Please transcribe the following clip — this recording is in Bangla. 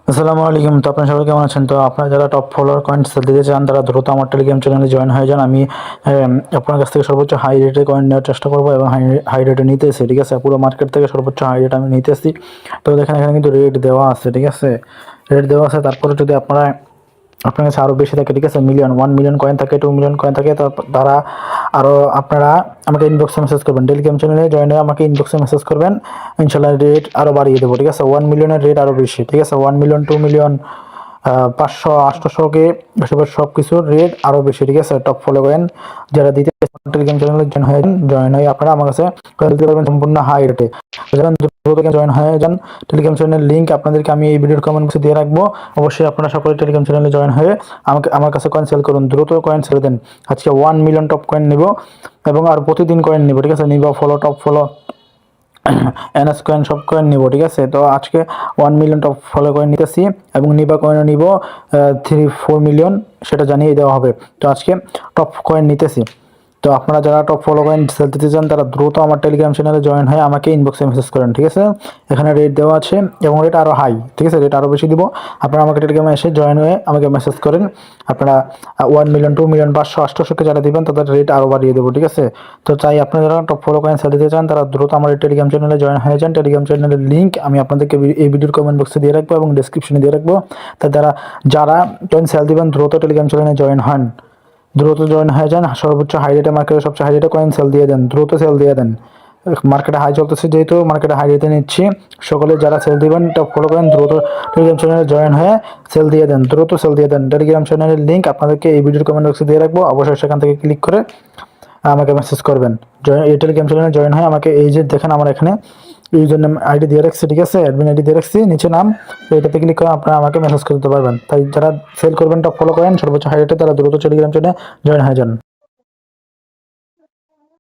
আসসালামু আলাইকুম। তো আপনারা সবাই কেমন আছেন? তো আপনারা যারা টপ ফলোয়ার কয়েন সেল দিতে চান তারা দ্রুত আমার টেলিগ্রাম চ্যানেলে জয়েন হয়ে যান। আমি আপনার কাছ থেকে সর্বোচ্চ হাই রেটে কয়েন নেওয়ার চেষ্টা করবো এবং হাই রেটে নিতেছি, ঠিক আছে? পুরো মার্কেট থেকে সর্বোচ্চ হাই রেট আমি নিতেছি। তো দেখেন এখানে কিন্তু রেট দেওয়া আছে, ঠিক আছে? রেট দেওয়া আছে। তারপরে যদি আপনার কাছে আরও বেশি থাকে, ঠিক আছে, 1 মিলিয়ন কয়েন থাকে, 2 মিলিয়ন কয়েন থাকে, তারা আরও আপনারা আমাকে ইনবক্সে মেসেজ করবেন, টেলিগ্রাম চ্যানেলে জয়েন হয়ে আমাকে ইনবক্সে মেসেজ করবেন। ইনশাল্লাহ রেট আরও বাড়িয়ে দেবো, ঠিক আছে? 1 মিলিয়নের রেট আরও বেশি, ঠিক আছে? 1 মিলিয়ন, 2 মিলিয়ন, 500, 800কে সব কিছুর রেট আরও বেশি, ঠিক আছে? টপ ফলো করেন যারা দিতে টেলিগ্রাম চ্যানেলে জয়েন হয়ে আপনারা আমার কাছে দিতে পারবেন সম্পূর্ণ হাই রেটে। যারা দ্রুত জয়েন হয়ে যান, টেলিগ্রাম চ্যানেলের লিঙ্ক আপনাদেরকে আমি এই ভিডিওর কমেন্ট বক্সে দিয়ে রাখবো। অবশ্যই আপনারা সকলে টেলিগ্রাম চ্যানেলে জয়েন হয়ে আমার কাছে কয়েন সেল করুন, দ্রুত কয়েন সেল দেন। আজকে 1 মিলিয়ন টপ কয়েন নিব এবং আর প্রতিদিন কয়েন নিব, ঠিক আছে? নিবা follow, top follow, NS coin, সব কয়েন নিব, ঠিক আছে? তো আজকে 1 মিলিয়ন টপ ফলো কয়েন নিতেছি এবং নিবা কয়েনও নিব 3-4 মিলিয়ন, সেটা জানিয়ে দেওয়া হবে। তো আজকে টপ কয়েন নিতেছি। তো আপনারা যারা টপ ফলো কয়েন সেল দিতে চান তারা দ্রুত আমার টেলিগ্রাম চ্যানেলে জয়েন হয়ে আমাকে ইনবক্সে মেসেজ করেন, ঠিক আছে? এখানে রেট দেওয়া আছে এবং রেট আরও হাই, ঠিক আছে? রেট আরও বেশি দিব। আপনারা আমাকে টেলিগ্রামে এসে জয়েন হয়ে আমাকে মেসেজ করেন। আপনারা 1 মিলিয়ন, 2 মিলিয়ন, 500, 800কে যারা দিবেন তাদের রেট আরও বাড়িয়ে দেবো, ঠিক আছে? তো চাই আপনারা যারা টপ ফলো কয়েন সেল দিতে চান তারা দ্রুত আমার এই টেলিগ্রাম চ্যানেলে জয়েন হয়ে যান। টেলিগ্রাম চ্যানেলের লিঙ্ক আমি আপনাদেরকে এই ভিডিওর কমেন্ট বক্সে দিয়ে রাখবো এবং ডিসক্রিপশনে দিয়ে রাখবো। তাই যারা কয়েন সেল দিবেন দ্রুত টেলিগ্রাম চ্যানেলে জয়েন হন, দ্রুত জয়েন হয়ে যান। সর্বোচ্চ হাই রেটে, মার্কেটে সবচেয়ে হাই রেটে কয়েন সেল দিয়ে দেন, দ্রুত সেল দিয়ে দেন। মার্কেটে হাই চলতেছে যেহেতু মার্কেটে হাই রেটে নিচ্ছি। সকলে যারা সেল দিবেন টপ ফলো করেন, দ্রুত টেলিগ্রাম চ্যানেলে জয়েন হয়ে সেল দিয়ে দেন, দ্রুত সেল দিয়ে দেন। টেলিগ্রাম চ্যানেলের লিঙ্ক আপনাদেরকে এই ভিডিওর কমেন্ট বক্সে দিয়ে রাখবো। অবশ্যই সেখান থেকে ক্লিক করে আমাকে মেসেজ করবেন। এই টেলিগ্রাম চ্যানেলে জয়েন হয়ে আমাকে এই যে দেখেন আমার এখানে ইউজার নেম আইডি দিয়ে রাখছি, ঠিক আছে? অ্যাডমিন আইডি দিয়ে রাখছি, নিচে নাম। তো এটাতে ক্লিক করে আপনারা আমাকে মেসেজ করতে পারবেন। তাই যারা সেল করবেন টপ ফলো করেন সর্বোচ্চ হাই রেটে তারা দ্রুত টেলিগ্রাম চ্যানেলে জয়েন হয়ে যান।